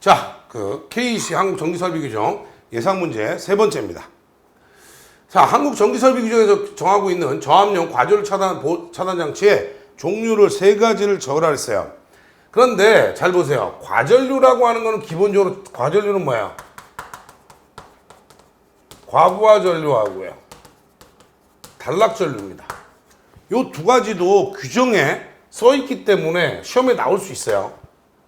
자, KEC 한국전기설비규정 예상문제 세 번째입니다. 자, 한국전기설비규정에서 정하고 있는 저압용 과전류 차단 장치의 종류를 세 가지를 적으라 했어요. 그런데 잘 보세요. 과전류라고 하는 거는 기본적으로 과전류는 뭐야? 과부하 전류하고요. 단락전류입니다. 이 두 가지도 규정에 써 있기 때문에 시험에 나올 수 있어요.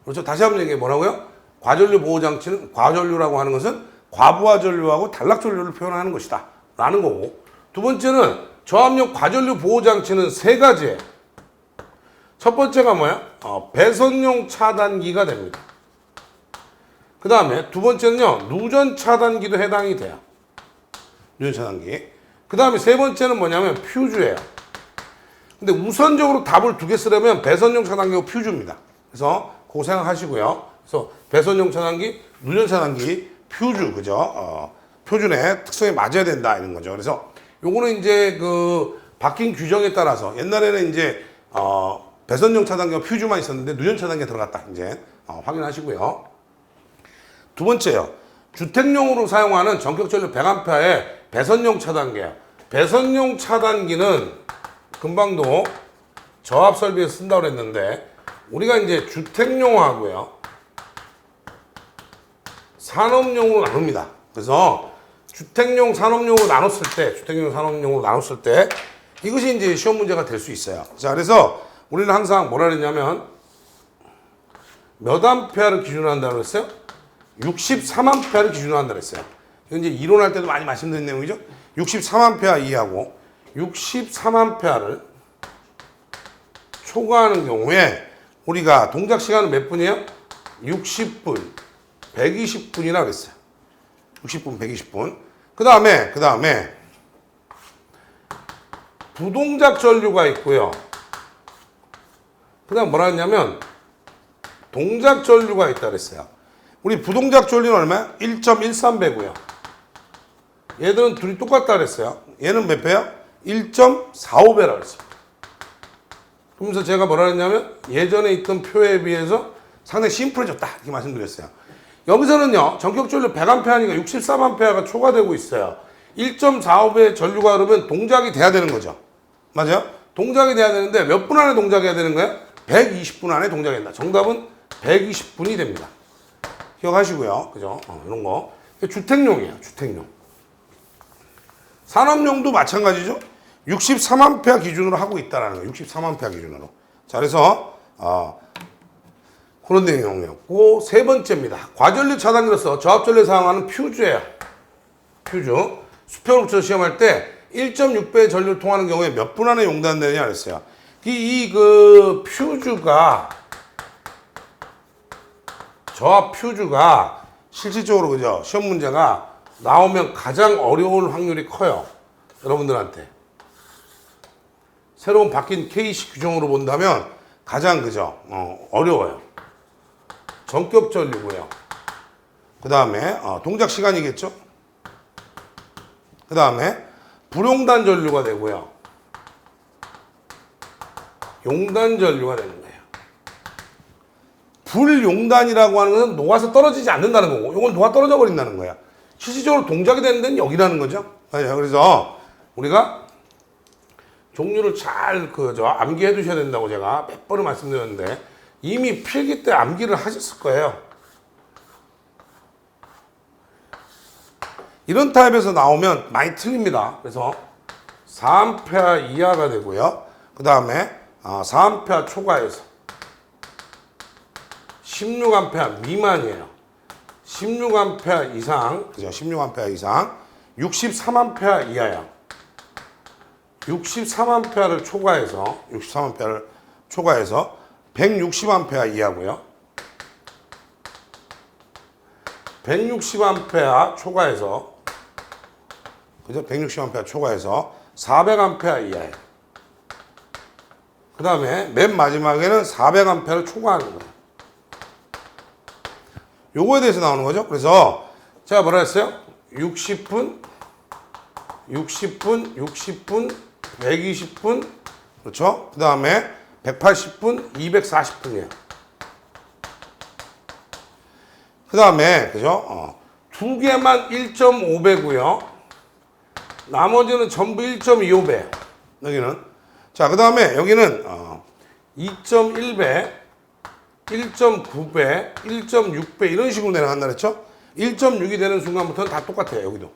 그렇죠? 다시 한번 얘기해 뭐라고요? 과전류 보호장치는 과전류라고 하는 것은 과부하 전류하고 단락 전류를 표현하는 것이다 라는 거고, 두 번째는 저압용 과전류 보호장치는 세 가지예요. 첫 번째가 뭐야? 배선용 차단기가 됩니다. 그 다음에 두 번째는요, 누전 차단기도 해당이 돼요. 누전 차단기. 그 다음에 세 번째는 뭐냐면 퓨즈예요. 근데 우선적으로 답을 두 개 쓰려면 배선용 차단기고 퓨즈입니다. 그래서 그거 생각하시고요. 그래서 배선용 차단기, 누전 차단기, 퓨즈, 그죠? 표준의 특성에 맞아야 된다 이런 거죠. 그래서 요거는 이제 바뀐 규정에 따라서 옛날에는 이제 배선용 차단기와 퓨즈만 있었는데 누전 차단기가 들어갔다. 이제 확인하시고요. 두 번째요. 주택용으로 사용하는 전격전류 100A의 배선용 차단기예요. 배선용 차단기는 금방도 저압 설비에 쓴다고 그랬는데, 우리가 이제 주택용하고요, 산업용으로 나눕니다. 그래서 주택용, 산업용으로 나눴을 때, 이것이 이제 시험 문제가 될 수 있어요. 자, 그래서 우리는 항상 뭐라 그랬냐면, 몇 암페어를 기준으로 한다고 그랬어요? 63암페어를 기준으로 한다고 그랬어요. 이건 이제 이론할 때도 많이 말씀드린 내용이죠. 63암페어 이하고 63암페어를 초과하는 경우에 우리가 동작 시간은 몇 분이에요? 60분, 120분이라고 그랬어요. 60분, 120분. 그 다음에 부동작 전류가 있고요. 그 다음 뭐라 했냐면 동작 전류가 있다 그랬어요. 우리 부동작 전류는 얼마야? 1.13배고요. 얘들은 둘이 똑같다 그랬어요. 얘는 몇 배야? 1.45배라고 그랬어요. 그러면서 제가 뭐라 했냐면 예전에 있던 표에 비해서 상당히 심플해졌다 이렇게 말씀드렸어요. 여기서는요, 전격전류 100A니까 63A가 초과되고 있어요. 1.45배 전류가 그러면 동작이 돼야 되는 거죠. 맞아요? 동작이 돼야 되는데 몇 분 안에 동작해야 되는 거예요? 120분 안에 동작된다. 정답은 120분이 됩니다. 기억하시고요. 그죠? 이런 거. 주택용이에요. 주택용. 산업용도 마찬가지죠. 63A 기준으로 하고 있다는 거예요. 63A 기준으로. 자, 그래서 그런 내용이었고, 세 번째입니다. 과전류 차단기로서 저압전류에 사용하는 퓨즈예요. 퓨즈. 수평로부터 시험할 때 1.6배 전류를 통하는 경우에 몇 분 안에 용단되느냐 그랬어요. 퓨즈가, 저압 퓨즈가 실질적으로, 그죠? 시험 문제가 나오면 가장 어려울 확률이 커요. 여러분들한테. 새로운 바뀐 KEC 규정으로 본다면 가장, 그죠? 어려워요. 전격 전류고요. 그 다음에 동작 시간이겠죠? 그 다음에 불용단 전류가 되고요. 용단 전류가 되는 거예요. 불용단이라고 하는 것은 녹아서 떨어지지 않는다는 거고, 이건 녹아 떨어져 버린다는 거야. 실질적으로 동작이 되는 데는 여기라는 거죠. 그래서 우리가 종류를 잘 암기해 두셔야 된다고 제가 몇 번을 말씀드렸는데, 이미 필기 때 암기를 하셨을 거예요. 이런 타입에서 나오면 많이 틀립니다. 그래서 4A 이하가 되고요. 그 다음에 4A 초과해서 16A 미만이에요. 16A 이상, 그죠? 16A 이상, 63A 이하야. 63A를 초과해서 160A 이하고요. 160A 초과해서, 그죠? 160A 초과해서 400A 이하예요. 그 다음에 맨 마지막에는 400A를 초과하는 거예요. 요거에 대해서 나오는 거죠. 그래서 제가 뭐라 했어요? 60분, 120분, 그렇죠? 그 다음에 180분, 240분이에요. 그 다음에, 그죠? 두 개만 1.5배고요. 나머지는 전부 1.25배. 여기는. 자, 그 다음에 여기는 2.1배, 1.9배, 1.6배 이런 식으로 내려간다 그랬죠? 1.6이 되는 순간부터는 다 똑같아요. 여기도.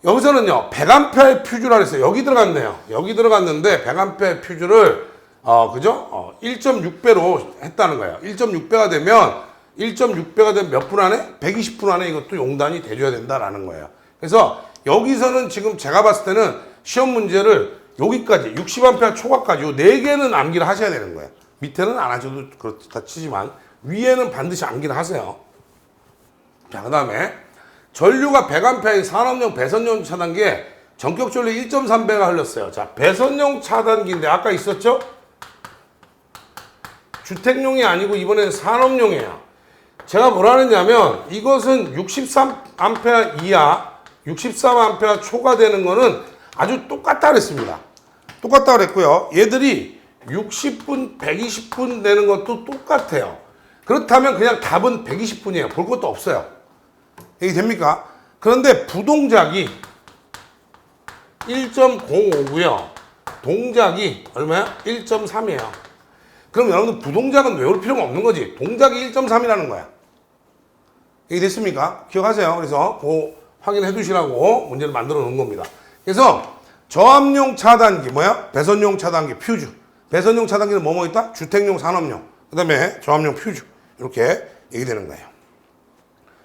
여기서는요, 100A의 퓨즈라 그랬어요. 여기 들어갔네요. 여기 들어갔는데 100A의 퓨즈를 그죠? 1.6배로 했다는 거예요. 1.6배가 되면 몇 분 안에? 120분 안에 이것도 용단이 돼줘야 된다라는 거예요. 그래서 여기서는 지금 제가 봤을 때는 시험 문제를 여기까지 60A 초과까지 요 4개는 암기를 하셔야 되는 거예요. 밑에는 안 하셔도 그렇다 치지만 위에는 반드시 암기를 하세요. 자, 그 다음에 전류가 100A의 산업용 배선용 차단기에 전격 전류 1.3배가 흘렀어요. 자, 배선용 차단기인데 아까 있었죠? 주택용이 아니고 이번에는 산업용이에요. 제가 뭐라 그랬냐면 이것은 63A 이하, 63A 초과되는 거는 아주 똑같다 그랬습니다. 똑같다 그랬고요. 얘들이 60분, 120분 되는 것도 똑같아요. 그렇다면 그냥 답은 120분이에요. 볼 것도 없어요. 이게 됩니까? 그런데 부동작이 1.05고요. 동작이 얼마야? 1.3이에요. 그럼 여러분들 부동작은 외울 필요가 없는 거지. 동작이 1.3이라는 거야. 이게 됐습니까? 기억하세요. 그래서 그거 확인해 두시라고 문제를 만들어 놓은 겁니다. 그래서 저압용 차단기 뭐야? 배선용 차단기 퓨즈. 배선용 차단기는 뭐뭐 있다? 주택용, 산업용. 그 다음에 저압용 퓨즈. 이렇게 얘기되는 거예요.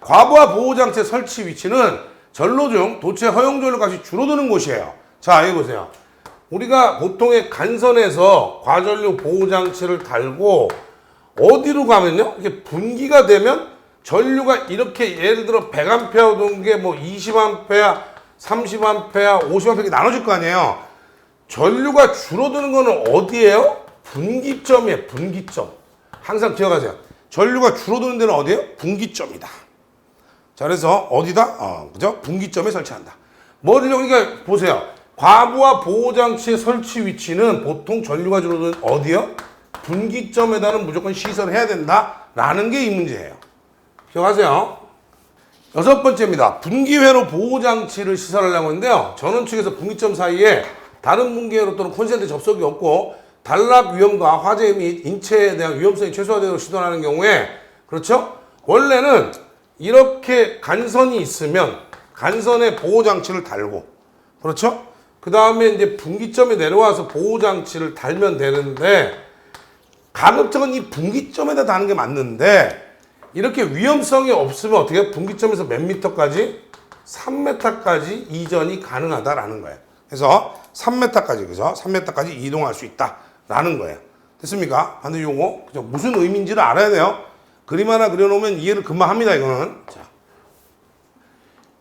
과부하 보호장치 설치 위치는 전로 중 도체 허용 전류값이 줄어드는 곳이에요. 자, 여기 보세요. 우리가 보통의 간선에서 과전류 보호장치를 달고 어디로 가면요? 이렇게 분기가 되면 전류가 이렇게 예를 들어 100A 오던 게 뭐 20A, 30A, 50A 이렇게 나눠질 거 아니에요. 전류가 줄어드는 거는 어디예요? 분기점이에요. 분기점. 항상 기억하세요. 전류가 줄어드는 데는 어디예요? 분기점이다. 자, 그래서 어디다? 그죠? 분기점에 설치한다. 뭐를 그러니까 보세요. 과부하 보호장치의 설치 위치는 보통 전류가 줄어드는 어디요? 분기점에다는 무조건 시설해야 된다라는 게 이 문제예요. 기억하세요. 6번째입니다. 분기회로 보호장치를 시설하려고 하는데요. 전원 측에서 분기점 사이에 다른 분기회로 또는 콘센트 접속이 없고 단락 위험과 화재 및 인체에 대한 위험성이 최소화되도록 시도하는 경우에 그렇죠? 원래는 이렇게 간선이 있으면 간선에 보호장치를 달고 그렇죠? 그 다음에 이제 분기점에 내려와서 보호장치를 달면 되는데 가급적은 이 분기점에다 다는 게 맞는데 이렇게 위험성이 없으면 어떻게 해요? 분기점에서 몇 미터까지? 3m까지 이전이 가능하다라는 거예요. 그래서 3m까지 그죠? 3m까지 이동할 수 있다라는 거예요. 됐습니까? 반드시 요거 그죠? 무슨 의미인지를 알아야 돼요. 그림 하나 그려놓으면 이해를 금방 합니다. 이거는. 자,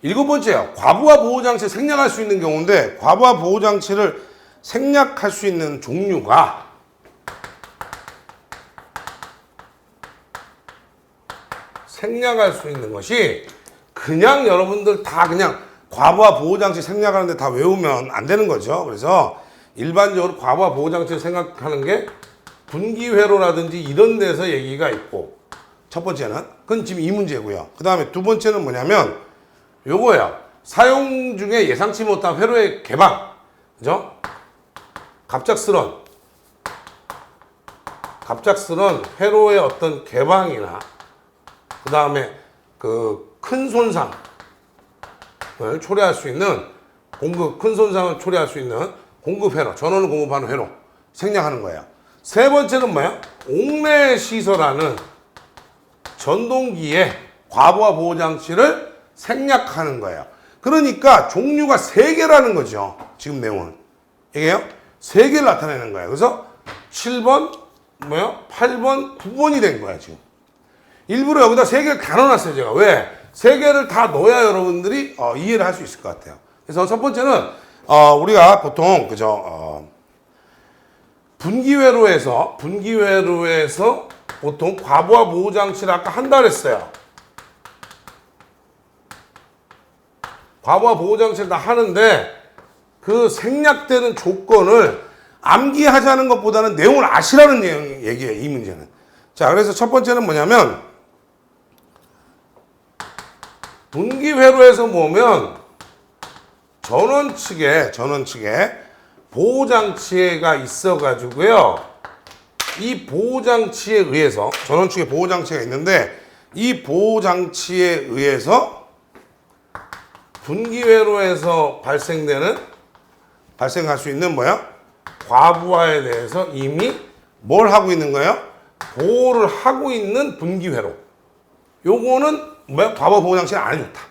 7번째요. 과부하 보호장치 생략할 수 있는 경우인데 과부하 보호장치를 생략할 수 있는 종류가 생략할 수 있는 것이 그냥 여러분들 다 그냥 과부하 보호장치 생략하는데 다 외우면 안 되는 거죠. 그래서 일반적으로 과부하 보호장치를 생각하는 게 분기회로라든지 이런 데서 얘기가 있고 첫 번째는 그건 지금 이 문제고요. 그 다음에 두 번째는 뭐냐면 요거예요. 사용 중에 예상치 못한 회로의 개방. 그죠? 갑작스런 회로의 어떤 개방이나 그 다음에 그 큰 손상을 초래할 수 있는 큰 손상을 초래할 수 있는 공급 회로, 전원을 공급하는 회로 생략하는 거예요. 세 번째는 뭐야? 옥내 시설하는 전동기의 과부하 보호장치를 생략하는 거예요. 그러니까 종류가 3개라는 거죠. 지금 내용은. 이게요? 3개를 나타내는 거예요. 그래서 7번, 8번, 9번이 된 거예요, 지금. 일부러 여기다 3개를 다 넣어놨어요, 제가. 왜? 3개를 다 넣어야 여러분들이 이해를 할 수 있을 것 같아요. 그래서 첫 번째는, 우리가 보통, 그죠, 분기회로에서 보통 과부하 보호장치를 아까 한다 그랬어요. 과부하 보호장치를 다 하는데 그 생략되는 조건을 암기하자는 것보다는 내용을 아시라는 얘기예요, 이 문제는. 자, 그래서 첫 번째는 뭐냐면 분기회로에서 보면 전원 측에 보호장치가 있어가지고요. 이 보호장치에 의해서, 전원 측에 보호장치가 있는데, 이 보호장치에 의해서 분기회로에서 발생할 수 있는 과부하에 대해서 이미 뭘 하고 있는 거예요? 보호를 하고 있는 분기회로. 요거는 과부하 보호장치는 안 해줬다.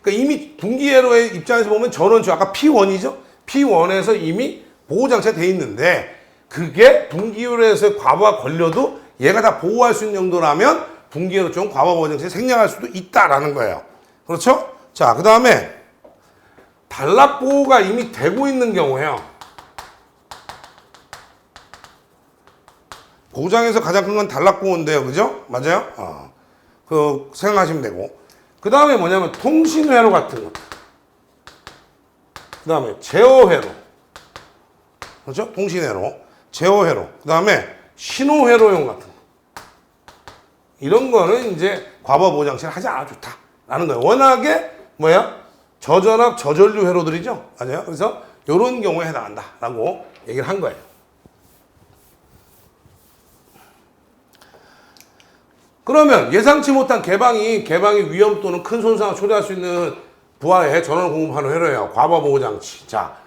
그러니까 이미 분기회로의 입장에서 보면 전원주 아까 P1이죠? P1에서 이미 보호장치가 돼 있는데 그게 분기회로에서 과부하 걸려도 얘가 다 보호할 수 있는 정도라면 분기회로 좀 과부하 보호장치가 생략할 수도 있다라는 거예요. 그렇죠? 자, 그 다음에 단락 보호가 이미 되고 있는 경우에요. 보호장에서 가장 큰 건 단락 보호인데요. 그죠? 맞아요? 생각하시면 되고. 그 다음에 뭐냐면 통신회로 같은 것. 그 다음에 제어회로. 그렇죠? 통신회로. 제어회로. 그 다음에 신호회로용 같은 거. 이런 거는 이제 과부하 보호장치를 하지 않아도 좋다라는 거예요. 워낙에 저전압, 저전류 회로들이죠. 맞아요? 그래서 이런 경우에 해당한다라고 얘기를 한 거예요. 그러면 예상치 못한 개방이 위험 또는 큰 손상을 초래할 수 있는 부하에 전원을 공급하는 회로예요. 과부하 보호장치. 자,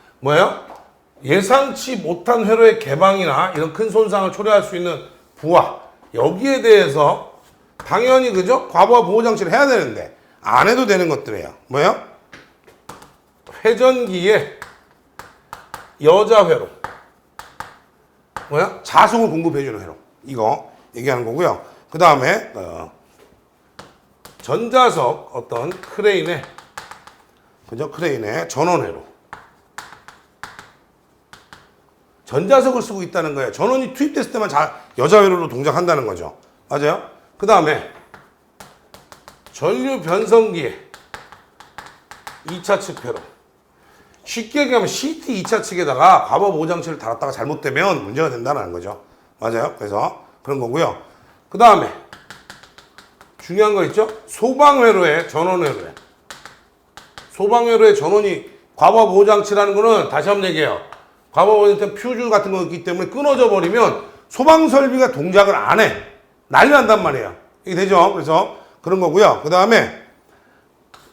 예상치 못한 회로의 개방이나 이런 큰 손상을 초래할 수 있는 부하. 여기에 대해서 당연히 그죠? 과부하 보호장치를 해야 되는데 안 해도 되는 것들이에요. 회전기에 여자회로. 자석을 공급해주는 회로. 이거 얘기하는 거고요. 그 다음에 전자석 어떤 크레인의 전원회로. 전자석을 쓰고 있다는 거예요. 전원이 투입됐을 때만 여자회로로 동작한다는 거죠. 맞아요? 그 다음에 전류 변성기에 2차 측 회로. 쉽게 얘기하면 CT 2차 측에다가 과부하 보호장치를 달았다가 잘못되면 문제가 된다는 거죠. 맞아요? 그래서 그런 거고요. 그 다음에 중요한 거 있죠? 소방회로에 전원회로에. 소방회로에 전원이 과부하 보호장치라는 거는 다시 한번 얘기해요. 과부하 보호장치는 퓨즈 같은 거 있기 때문에 끊어져 버리면 소방설비가 동작을 안 해. 난리 난단 말이에요. 이게 되죠? 그래서 그런 거고요. 그 다음에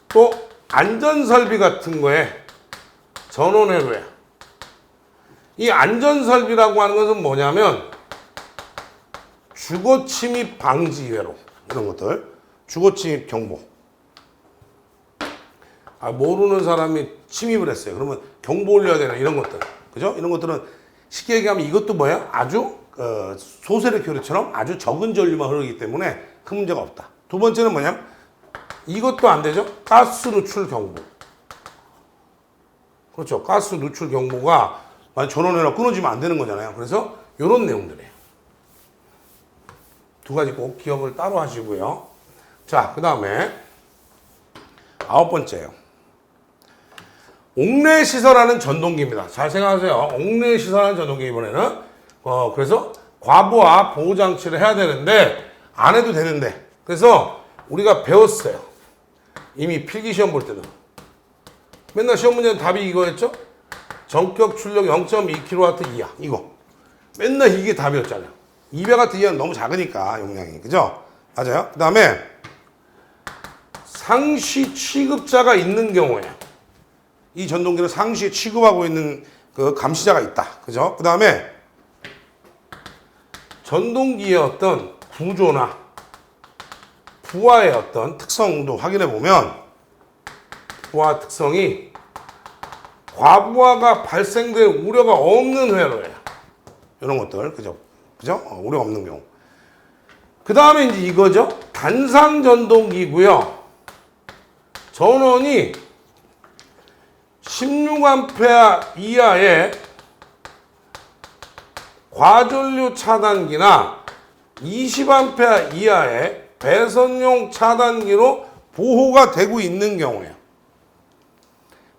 또 안전설비 같은 거에 전원회로에. 이 안전설비라고 하는 것은 뭐냐면 주거침입 방지회로. 이런 것들. 주거침입 경보. 모르는 사람이 침입을 했어요. 그러면 경보 올려야 되나 이런 것들. 그죠? 이런 것들은 쉽게 얘기하면 이것도 아주 소세력 교류처럼 아주 적은 전류만 흐르기 때문에 큰 문제가 없다. 두 번째는 이것도 안 되죠? 가스 누출 경보. 그렇죠. 가스 누출 경보가 전원회로 끊어지면 안 되는 거잖아요. 그래서 이런 내용들이에요. 두 가지 꼭 기억을 따로 하시고요. 자, 그 다음에 9번째요. 옥내시설하는 전동기입니다. 잘 생각하세요. 옥내시설하는 전동기 이번에는. 그래서 과부하 보호장치를 해야 되는데 안 해도 되는데. 그래서 우리가 배웠어요. 이미 필기시험 볼 때도. 맨날 시험 문제는 답이 이거였죠? 전격 출력 0.2kW 이하. 이거. 맨날 이게 답이었잖아요. 200W 이하는 너무 작으니까 용량이. 그죠? 맞아요. 그 다음에 상시 취급자가 있는 경우에 이 전동기를 상시에 취급하고 있는 그 감시자가 있다. 그죠? 그 다음에 전동기의 어떤 구조나 부하의 어떤 특성도 확인해 보면 부하 특성이 과부하가 발생될 우려가 없는 회로예요. 이런 것들. 그죠? 우려가 없는 경우. 그 다음에 이제 이거죠. 단상 전동기고요. 전원이 16A 이하의 과전류 차단기나 20A 이하의 배선용 차단기로 보호가 되고 있는 경우에요.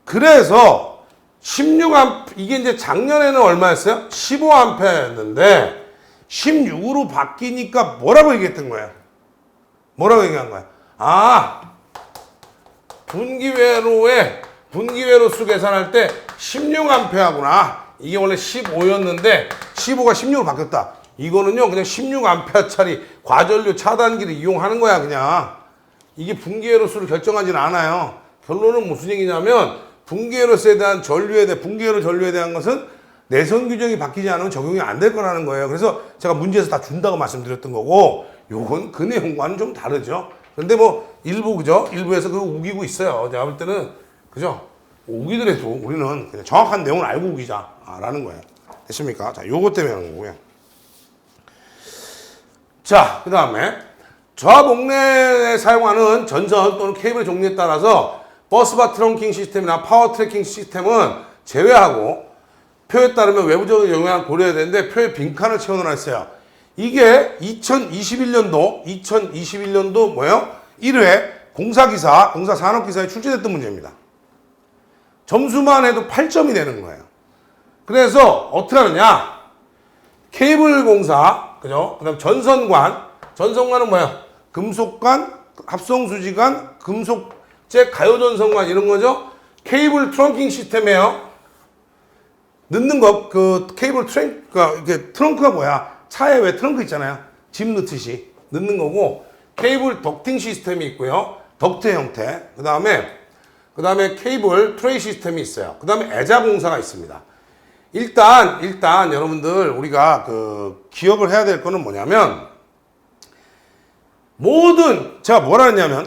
그래서 16A, 이게 이제 작년에는 얼마였어요? 15A였는데 16으로 바뀌니까 뭐라고 얘기했던 거예요? 뭐라고 얘기한 거야? 분기회로수 계산할 때 16A구나. 이게 원래 15였는데 15가 16으로 바뀌었다. 이거는요 그냥 16A짜리 과전류 차단기를 이용하는 거야 그냥. 이게 분기회로수를 결정하지는 않아요. 결론은 무슨 얘기냐면 분기회로수에 대한 분기회로 전류에 대한 것은 내선 규정이 바뀌지 않으면 적용이 안 될 거라는 거예요. 그래서 제가 문제에서 다 준다고 말씀드렸던 거고, 요건 그 내용과는 좀 다르죠. 근데 뭐 일부 그죠? 일부에서 그거 우기고 있어요. 제가 볼 때는 그죠? 우기더라도 우리는 그냥 정확한 내용을 알고 우기자라는 거예요. 됐습니까? 자, 요거 때문에 하는 거고요. 자, 그 다음에 저압옥내에 사용하는 전선 또는 케이블의 종류에 따라서 버스바 트렁킹 시스템이나 파워 트래킹 시스템은 제외하고 표에 따르면 외부적인 영향을 고려해야 되는데 표에 빈칸을 채워놓으라 했어요. 이게 2021년도 뭐예요? 1회 공사산업기사에 출제됐던 문제입니다. 점수만 해도 8점이 되는 거예요. 그래서 어떻게 하느냐? 케이블 공사, 그죠? 그 다음 전선관은 뭐예요? 금속관, 합성수지관, 금속재 가요전선관 이런 거죠? 케이블 트렁킹 시스템이에요. 넣는 거, 케이블 이게 트렁크가 뭐야? 차에 왜 트렁크 있잖아요. 짐 넣듯이 넣는 거고, 케이블 덕팅 시스템이 있고요. 덕트 형태. 그 다음에 케이블 트레이 시스템이 있어요. 그 다음에 애자 공사가 있습니다. 일단 여러분들 우리가 기억을 해야 될 거는 뭐냐면, 제가 뭐라 했냐면,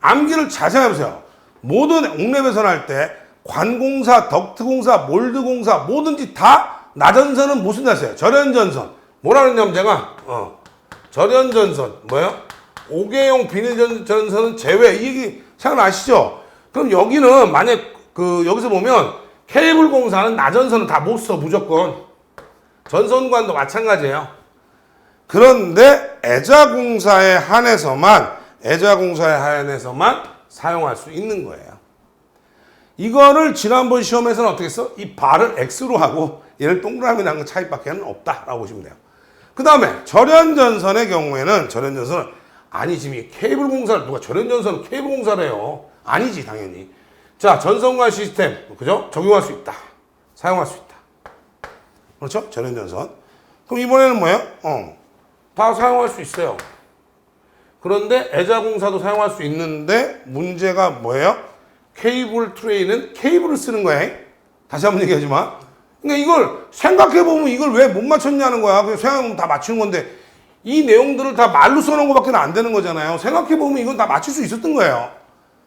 암기를 자세히 해보세요. 모든 옥내 배선 할 때 관공사, 덕트공사, 몰드공사 뭐든지 다 나전선은 무슨 날써요? 절연전선. 뭐라 그랬냐면 제가 절연전선 뭐예요? 5개용 비닐전선은 제외. 이 얘기 생각나시죠? 그럼 여기는 만약 여기서 보면 케이블 공사는 나전선은 다 못 써 무조건. 전선관도 마찬가지예요. 그런데 애자공사에 한해서만 사용할 수 있는 거예요. 이거를 지난번 시험에서는 어떻게 했어? 이 발을 X로 하고 얘를 동그라미로 한 거 차이밖에 없다라고 보시면 돼요. 그 다음에 절연전선의 경우에는 아니지, 케이블 공사를 누가 절연전선을 케이블 공사를 해요? 아니지, 당연히. 자, 전선관 시스템, 그죠? 적용할 수 있다. 사용할 수 있다. 그렇죠? 절연전선. 그럼 이번에는 뭐예요? 다 사용할 수 있어요. 그런데 애자공사도 사용할 수 있는데 문제가 뭐예요? 케이블 트레이는 케이블을 쓰는 거야. 다시 한번 얘기하지만. 그러니까 이걸 생각해보면 이걸 왜 못 맞췄냐는 거야. 그냥 생각하면 다 맞추는 건데 이 내용들을 다 말로 써놓은 것밖에 안 되는 거잖아요. 생각해보면 이건 다 맞출 수 있었던 거예요.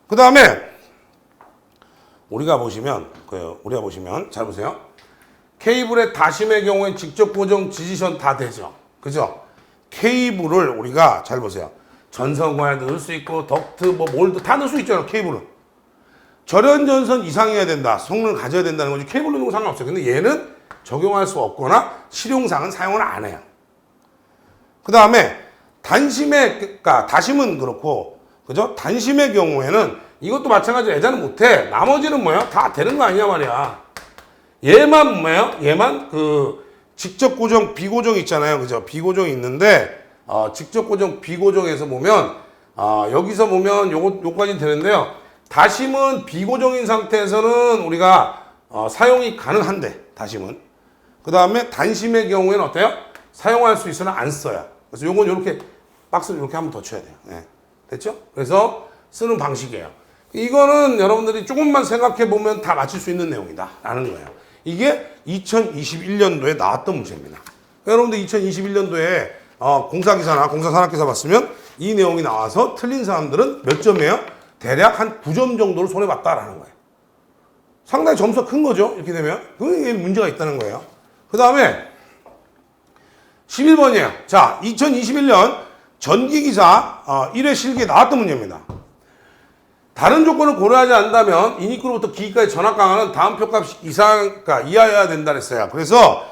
그 다음에 우리가 보시면 잘 보세요. 케이블의 다심의 경우에 직접 고정 지지션 다 되죠. 그죠? 케이블을 우리가 잘 보세요. 전선관에 넣을 수 있고 덕트 몰드 다 넣을 수 있잖아요. 케이블은. 절연전선 이상이어야 된다. 성능을 가져야 된다는 거지. 케이블 넣는 거 상관없어요. 근데 얘는 적용할 수 없거나 실용상은 사용을 안 해요. 그 다음에 다심은 그렇고, 그죠? 단심의 경우에는 이것도 마찬가지로 애자는 못해. 나머지는 뭐예요? 다 되는 거 아니냐 말이야. 얘만 뭐예요? 직접 고정, 비고정 있잖아요. 그죠? 비고정이 있는데, 직접 고정, 비고정에서 보면, 여기서 보면 요까지 되는데요. 다심은 비고정인 상태에서는 우리가 사용이 가능한데, 다심은. 그 다음에 단심의 경우에는 어때요? 사용할 수 있으나 안 써요. 그래서 요건 이렇게 박스를 이렇게 한번 더 쳐야 돼요. 네. 됐죠? 그래서 쓰는 방식이에요. 이거는 여러분들이 조금만 생각해 보면 다 맞출 수 있는 내용이다 라는 거예요. 이게 2021년도에 나왔던 문제입니다. 여러분들 2021년도에 공사기사나 공사산업기사 봤으면 이 내용이 나와서 틀린 사람들은 몇 점이에요? 대략 한 9점 정도를 손해봤다라는 거예요. 상당히 점수가 큰 거죠. 이렇게 되면. 그게 문제가 있다는 거예요. 그 다음에 11번이에요. 자, 2021년 전기기사 1회 실기에 나왔던 문제입니다. 다른 조건을 고려하지 않는다면 인입구로부터 기기까지 전압 강화는 다음 표값 이하여야 된다 그랬어요. 그래서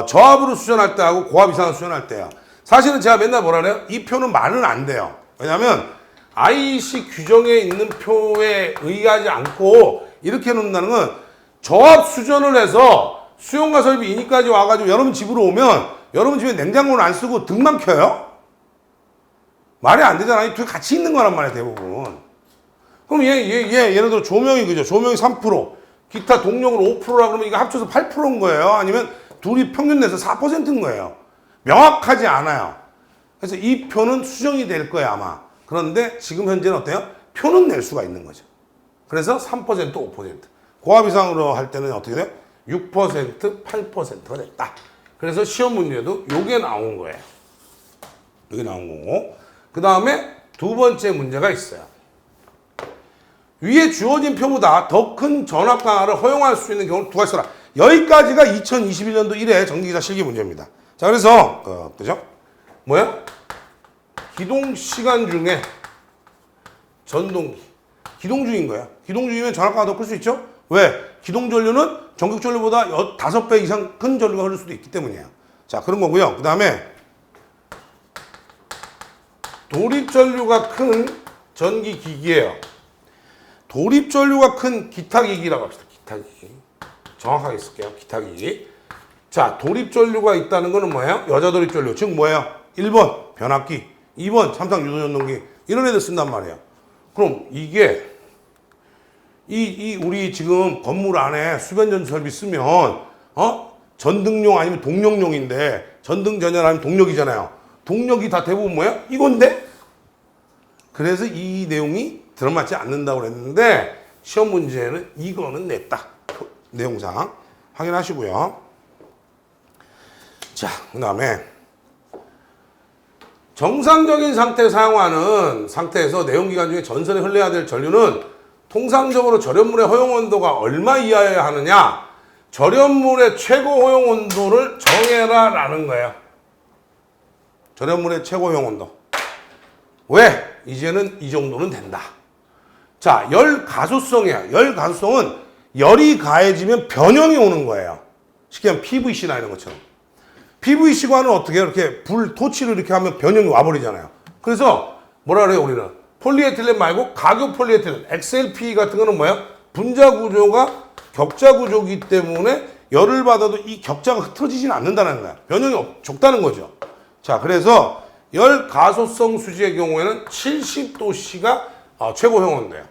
저압으로 수전할 때하고 고압 이상으로 수전할 때요. 사실은 제가 맨날 뭐라 그래요? 이 표는 말은 안 돼요. 왜냐하면 IEC 규정에 있는 표에 의하지 않고 이렇게 놓는다는 건 저압 수전을 해서 수용과 설비 인입까지 와가지고 여러분 집으로 오면 여러분 집에 냉장고를 안 쓰고 등만 켜요? 말이 안 되잖아요. 이 둘이 같이 있는 거란 말이에요, 대부분. 그럼 예를 들어 조명이 그죠? 조명이 3%, 기타 동력으로 5%라 그러면 이거 합쳐서 8%인 거예요? 아니면 둘이 평균 내서 4%인 거예요? 명확하지 않아요. 그래서 이 표는 수정이 될 거예요, 아마. 그런데 지금 현재는 어때요? 표는 낼 수가 있는 거죠. 그래서 3%, 5%. 고압 이상으로 할 때는 어떻게 돼요? 6%, 8%가 됐다. 그래서 시험 문제도 요게 나온 거예요. 요게 나온 거고. 그 다음에 두 번째 문제가 있어요. 위에 주어진 표보다 더 큰 전압 강화를 허용할 수 있는 경우는 두 가지 써라. 여기까지가 2021년도 1회 전기기사 실기 문제입니다. 자, 그래서 그죠? 뭐야? 기동 시간 중에 전동기. 기동 중인 거야. 기동 중이면 전압 강화 더 클 수 있죠? 왜? 기동 전류는 전극 전류보다 5배 이상 큰 전류가 흐를 수도 있기 때문이에요. 자, 그런 거고요. 그 다음에 도립 전류가 큰 전기 기기예요. 도립 전류가 큰 기타 기기라고 합시다. 기타 기기. 정확하게 쓸게요. 기타 기기. 자, 도립 전류가 있다는 거는 뭐예요? 여자 도립 전류. 즉 뭐예요? 1번 변압기, 2번 삼상 유도전동기. 이런 애들 쓴단 말이에요. 그럼 이게 우리 지금 건물 안에 수변전 설비 쓰면 전등용 아니면 동력용인데 전등 전열 아니면 동력이잖아요. 동력이 다 대부분 뭐예요? 이건데? 그래서 이 내용이 들어맞지 않는다고 그랬는데 시험 문제는 이거는 냈다. 내용상 확인하시고요. 자, 그 다음에 정상적인 상태 사용하는 상태에서 내용기관 중에 전선에 흘러야 될 전류는 통상적으로 절연물의 허용 온도가 얼마 이하여야 하느냐? 절연물의 최고 허용 온도를 정해라 라는 거예요. 절연물의 최고 허용 온도. 왜? 이제는 이 정도는 된다. 자, 열 가소성이야. 열 가소성은 열이 가해지면 변형이 오는 거예요. 쉽게 하면 PVC나 이런 것처럼. PVC관은 어떻게 이렇게 토치를 이렇게 하면 변형이 와버리잖아요. 그래서 뭐라 그래요, 우리는? 폴리에틸렌 말고 가교 폴리에틸렌, XLP 같은 거는 뭐야? 분자 구조가 격자 구조이기 때문에 열을 받아도 이 격자가 흐트러지지는 않는다는 거야. 변형이 적다는 거죠. 자, 그래서 열 가소성 수지의 경우에는 70도씨가 최고 효온도예요.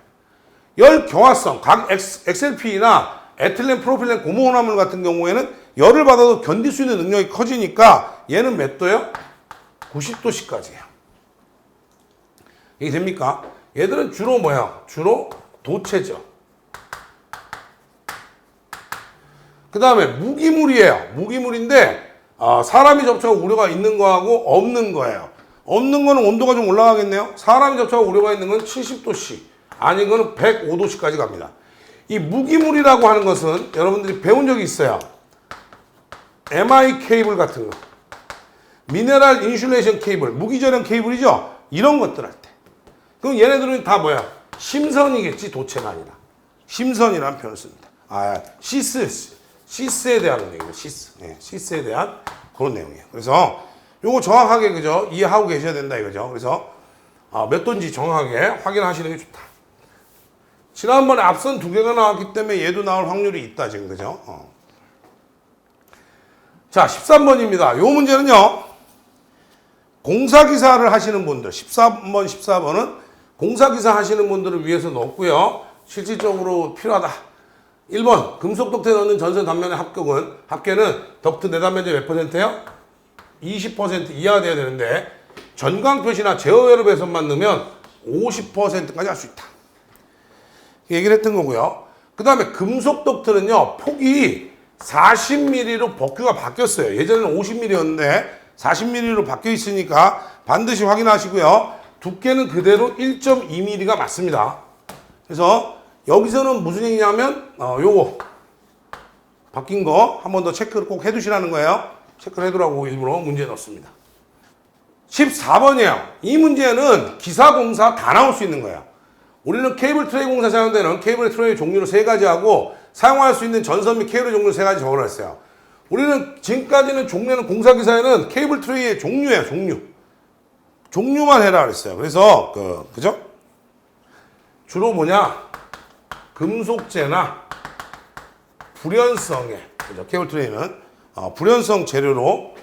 열 경화성, 각 XLP나 에틸렌, 프로필렌, 고무혼합물 같은 경우에는 열을 받아도 견딜 수 있는 능력이 커지니까 얘는 몇 도예요? 90도씨까지예요. 이게 됩니까? 얘들은 주로 뭐야? 주로 도체죠. 그 다음에 무기물이에요. 무기물인데 사람이 접촉할 우려가 있는 거하고 없는 거예요. 없는 거는 온도가 좀 올라가겠네요. 사람이 접촉할 우려가 있는 건 70도씨, 아닌 거는 105도씨까지 갑니다. 이 무기물이라고 하는 것은 여러분들이 배운 적이 있어요. MI 케이블 같은 거, 미네랄 인슐레이션 케이블, 무기절연 케이블이죠. 이런 것들 할 때. 그럼 얘네들은 다 뭐야? 심선이겠지, 도체가 아니라. 심선이라는 표현을 씁니다. 시스에 대한 내용이에요. 시스에 대한 그런 내용이에요. 그래서 요거 정확하게 그죠? 이해하고 계셔야 된다 이거죠. 그래서 몇 도인지 정확하게 확인하시는 게 좋다. 지난번에 앞선 두 개가 나왔기 때문에 얘도 나올 확률이 있다 지금 그죠? 자, 13번입니다. 요 문제는요. 공사기사를 하시는 분들, 13번, 14번은 공사기사 하시는 분들을 위해서 넣었고요. 실질적으로 필요하다. 1번, 금속 덕트에 넣는 전선 단면의 합계는 덕트 내단면적 몇 %예요? 20% 이하가 돼야 되는데 전광표시나 제어회로 배선만 넣으면 50%까지 할 수 있다. 얘기를 했던 거고요. 그 다음에 금속 덕트는요. 폭이 40mm로 법규가 바뀌었어요. 예전에는 50mm였는데 40mm로 바뀌어 있으니까 반드시 확인하시고요. 두께는 그대로 1.2mm가 맞습니다. 그래서 여기서는 무슨 얘기냐면 요거 바뀐 거 한 번 더 체크를 꼭 해두시라는 거예요. 체크를 해두라고 일부러 문제에 넣습니다. 14번이에요. 이 문제는 기사 공사 다 나올 수 있는 거예요. 우리는 케이블 트레이 공사 사용되는 케이블 트레이 종류를 3가지 하고 사용할 수 있는 전선 및 케이블 종류를 3가지 적어놨어요. 우리는 지금까지는 종류는 공사기사에는 케이블 트레이의 종류예요. 종류만 해라 그랬어요. 그래서 그죠? 주로 뭐냐? 금속재나 불연성의 그죠? 케이블 트레이는 불연성 재료로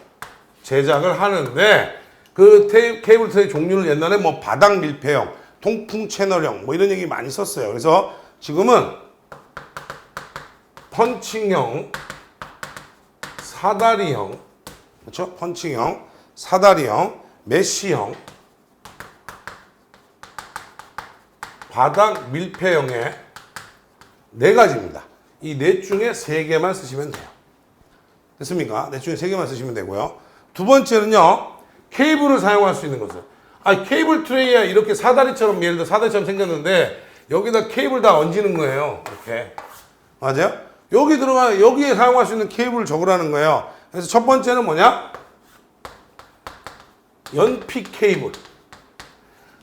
제작을 하는데 그 케이블 트레이 종류는 옛날에 뭐 바닥 밀폐형, 통풍 채널형 뭐 이런 얘기 많이 썼어요. 그래서 지금은 펀칭형, 사다리형, 그렇죠? 펀칭형, 사다리형, 메쉬형, 바닥 밀폐형의 네 가지입니다. 이 넷 중에 세 개만 쓰시면 돼요. 됐습니까? 넷 중에 세 개만 쓰시면 되고요. 두 번째는요, 케이블을 사용할 수 있는 것을. 케이블 트레이야 이렇게 사다리처럼, 예를 들어 사다리처럼 생겼는데 여기다 케이블 다 얹는 거예요. 이렇게. 맞아요? 여기에 사용할 수 있는 케이블을 적으라는 거예요. 그래서 첫 번째는 뭐냐? 연피 케이블.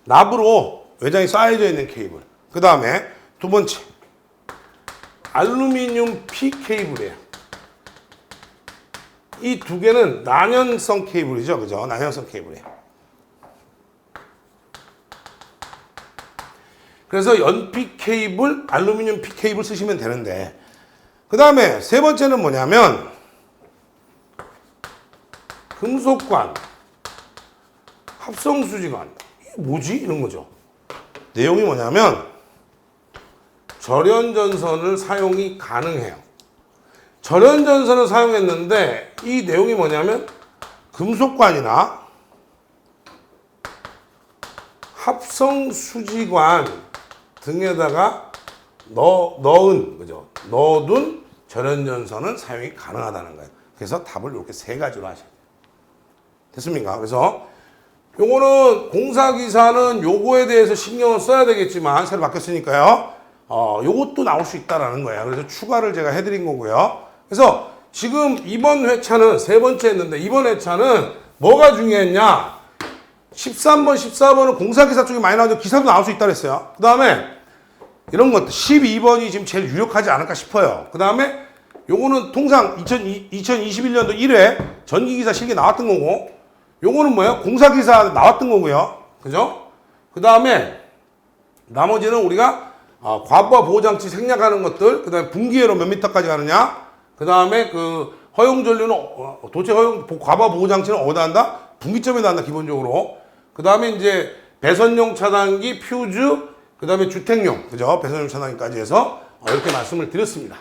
납으로 외장이 쌓여져 있는 케이블. 그 다음에 두 번째, 알루미늄 피 케이블이에요. 이 두 개는 난연성 케이블이죠. 그죠? 난연성 케이블이에요. 그래서 연피 케이블, 알루미늄 피 케이블 쓰시면 되는데, 그 다음에 세 번째는 뭐냐면 금속관, 합성수지관. 이게 뭐지? 이런 거죠. 내용이 뭐냐면 절연전선을 사용이 가능해요. 절연전선을 사용했는데 이 내용이 뭐냐면 금속관이나 합성수지관 등에다가 넣어둔 절연전선은 사용이 가능하다는 거예요. 그래서 답을 이렇게 세 가지로 하셔야 돼요. 됐습니까? 그래서 요거는 공사기사는 요거에 대해서 신경을 써야 되겠지만 새로 바뀌었으니까요. 요것도 나올 수 있다라는 거예요. 그래서 추가를 제가 해드린 거고요. 그래서 지금 이번 회차는 세 번째 했는데 이번 회차는 뭐가 중요했냐? 13번, 14번은 공사기사 쪽이 많이 나오죠. 기사도 나올 수 있다 그랬어요. 그 다음에 이런 것들 12번이 지금 제일 유력하지 않을까 싶어요. 그 다음에 요거는 통상 2021년도 1회 전기기사 실기 나왔던 거고, 요거는 뭐예요? 공사기사 나왔던 거고요. 그죠? 그 다음에 나머지는 우리가 과부하 보호장치 생략하는 것들, 그 다음에 분기회로 몇 미터까지 가느냐, 그 다음에 그 허용전류는 도체 과부하 보호장치는 어디다 한다? 분기점에다 한다, 기본적으로. 그 다음에 이제 배선용 차단기, 퓨즈, 그 다음에 주택용, 그죠? 배선용 차단기까지 해서 이렇게 말씀을 드렸습니다.